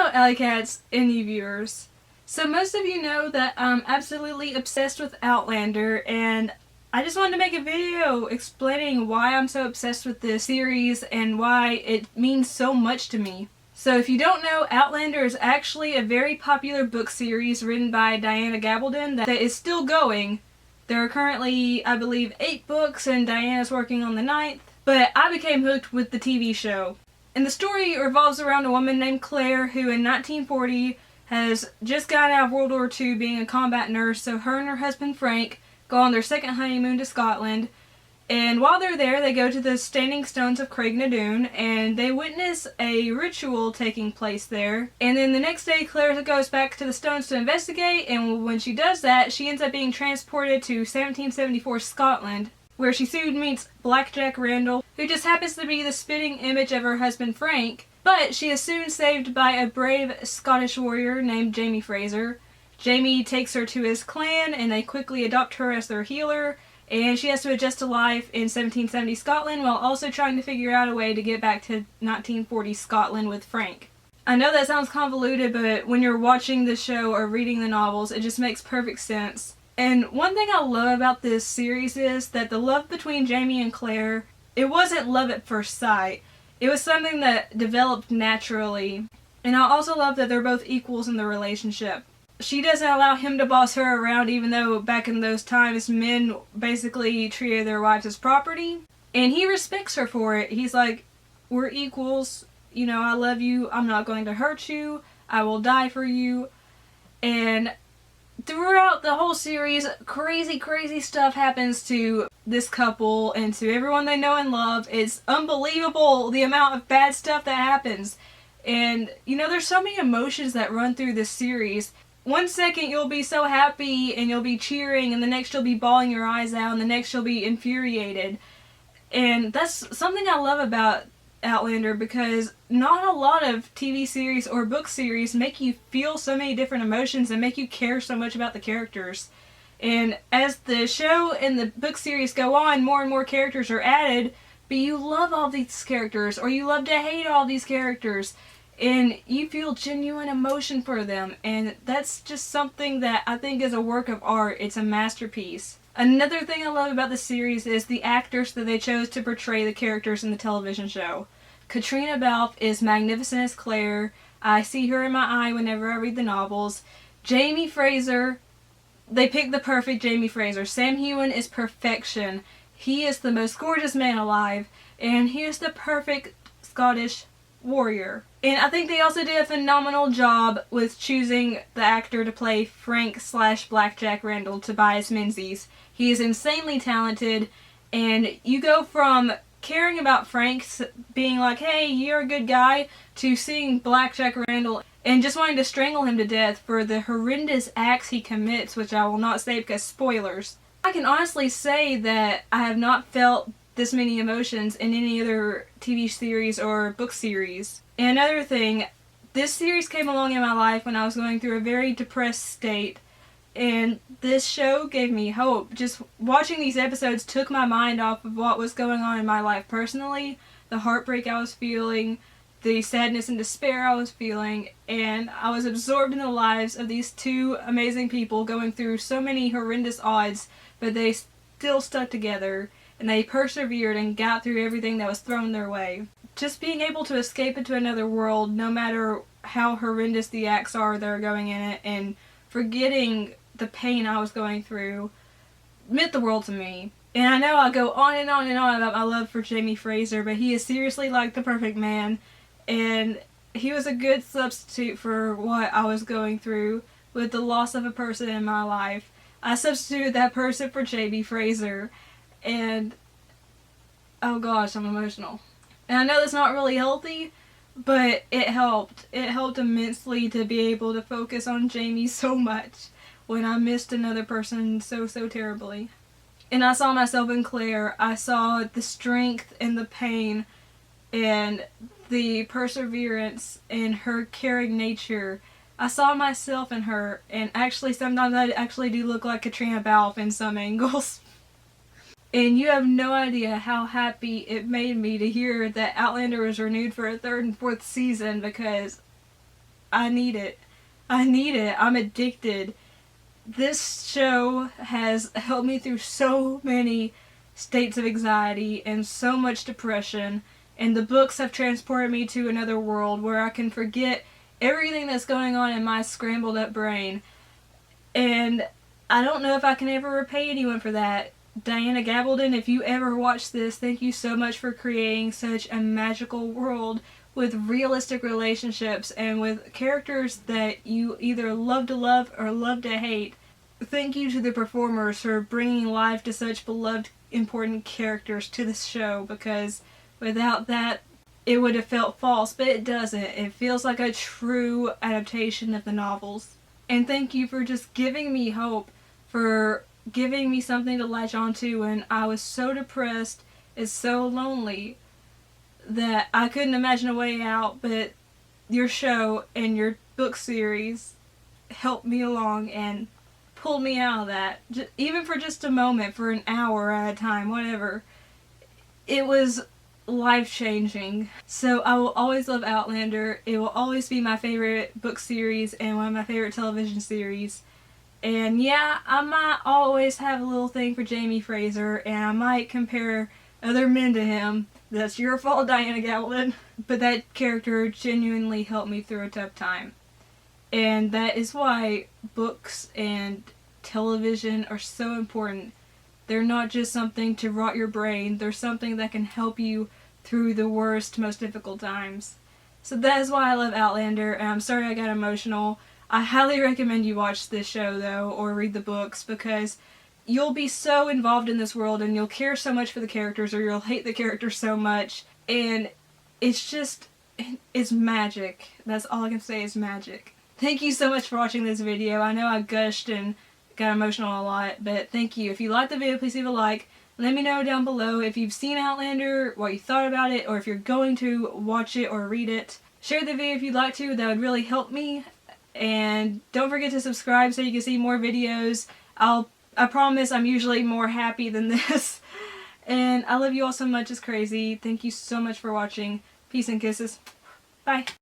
Hello Alley Cats and you viewers. So most of you know that I'm absolutely obsessed with Outlander, and I just wanted to make a video explaining why I'm so obsessed with this series and why it means so much to me. So if you don't know, Outlander is actually a very popular book series written by Diana Gabaldon that is still going. There are currently, I believe, 8 books and Diana's working on the 9th, but I became hooked with the TV show. And the story revolves around a woman named Claire who in 1940 has just gotten out of World War II being a combat nurse, so her and her husband Frank go on their second honeymoon to Scotland. And while they're there, they go to the Standing Stones of Craignadoon and they witness a ritual taking place there. And then the next day, Claire goes back to the Stones to investigate, and when she does that, she ends up being transported to 1774 Scotland, where she soon meets Blackjack Randall, who just happens to be the spitting image of her husband Frank, but she is soon saved by a brave Scottish warrior named Jamie Fraser. Jamie takes her to his clan and they quickly adopt her as their healer, and she has to adjust to life in 1770 Scotland while also trying to figure out a way to get back to 1940 Scotland with Frank. I know that sounds convoluted, but when you're watching the show or reading the novels, it just makes perfect sense. And one thing I love about this series is that the love between Jamie and Claire, it wasn't love at first sight. It was something that developed naturally. And I also love that they're both equals in the relationship. She doesn't allow him to boss her around, even though back in those times men basically treated their wives as property. And he respects her for it. He's like, we're equals, you know, I love you, I'm not going to hurt you, I will die for you. And throughout the whole series, crazy stuff happens to this couple and to everyone they know and love. It's unbelievable the amount of bad stuff that happens. And, you know, there's so many emotions that run through this series. One second you'll be so happy and you'll be cheering, and the next you'll be bawling your eyes out, and the next you'll be infuriated. And that's something I love about Outlander, because not a lot of TV series or book series make you feel so many different emotions and make you care so much about the characters. And as the show and the book series go on, more and more characters are added, but you love all these characters, or you love to hate all these characters, and you feel genuine emotion for them, and that's just something that I think is a work of art. It's a masterpiece. Another thing I love about the series is the actors that they chose to portray the characters in the television show. Katrina Balfe is magnificent as Claire. I see her in my eye whenever I read the novels. Jamie Fraser, they picked the perfect Jamie Fraser. Sam Heughan is perfection. He is the most gorgeous man alive, and he is the perfect Scottish warrior. And I think they also did a phenomenal job with choosing the actor to play Frank / Blackjack Randall, Tobias Menzies. He is insanely talented, and you go from caring about Frank being like, hey, you're a good guy, to seeing Blackjack Randall and just wanting to strangle him to death for the horrendous acts he commits, which I will not say because spoilers. I can honestly say that I have not felt this many emotions in any other TV series or book series. And another thing, this series came along in my life when I was going through a very depressed state, and this show gave me hope. Just watching these episodes took my mind off of what was going on in my life personally, the heartbreak I was feeling, the sadness and despair I was feeling, and I was absorbed in the lives of these two amazing people going through so many horrendous odds, but they still stuck together, and they persevered and got through everything that was thrown their way. Just being able to escape into another world, no matter how horrendous the acts are that are going in it, and forgetting the pain I was going through, meant the world to me. And I know I go on and on and on about my love for Jamie Fraser, but he is seriously like the perfect man, and he was a good substitute for what I was going through with the loss of a person in my life. I substituted that person for Jamie Fraser, and oh gosh, I'm emotional. And I know that's not really healthy, but it helped. It helped immensely to be able to focus on Jamie so much when I missed another person so terribly. And I saw myself in Claire. I saw the strength and the pain and the perseverance in her caring nature. I saw myself in her, and actually sometimes I actually do look like Katrina Balfe in some angles. And you have no idea how happy it made me to hear that Outlander was renewed for a 3rd and 4th season, because I need it. I need it. I'm addicted. This show has helped me through so many states of anxiety and so much depression, and the books have transported me to another world where I can forget everything that's going on in my scrambled up brain. And I don't know if I can ever repay anyone for that. Diana Gabaldon, if you ever watch this, thank you so much for creating such a magical world with realistic relationships and with characters that you either love to love or love to hate. Thank you to the performers for bringing life to such beloved, important characters to this show, because without that, it would have felt false, but it doesn't. It feels like a true adaptation of the novels. And thank you for just giving me hope, for giving me something to latch onto when I was so depressed and so lonely that I couldn't imagine a way out, but your show and your book series helped me along and pulled me out of that. Even for just a moment, for an hour at a time, whatever. It was life-changing. So I will always love Outlander. It will always be my favorite book series and one of my favorite television series. And yeah, I might always have a little thing for Jamie Fraser, and I might compare other men to him. That's your fault, Diana Gabaldon. But that character genuinely helped me through a tough time. And that is why books and television are so important. They're not just something to rot your brain, they're something that can help you through the worst, most difficult times. So that is why I love Outlander, and I'm sorry I got emotional. I highly recommend you watch this show, though, or read the books, because you'll be so involved in this world and you'll care so much for the characters, or you'll hate the characters so much, and it's magic. That's all I can say is magic. Thank you so much for watching this video. I know I gushed and got emotional a lot, but thank you. If you liked the video, please leave a like. Let me know down below if you've seen Outlander, what you thought about it, or if you're going to watch it or read it. Share the video if you'd like to. That would really help me. And don't forget to subscribe so you can see more videos. I promise I'm usually more happy than this. And I love you all so much. It's crazy. Thank you so much for watching. Peace and kisses. Bye.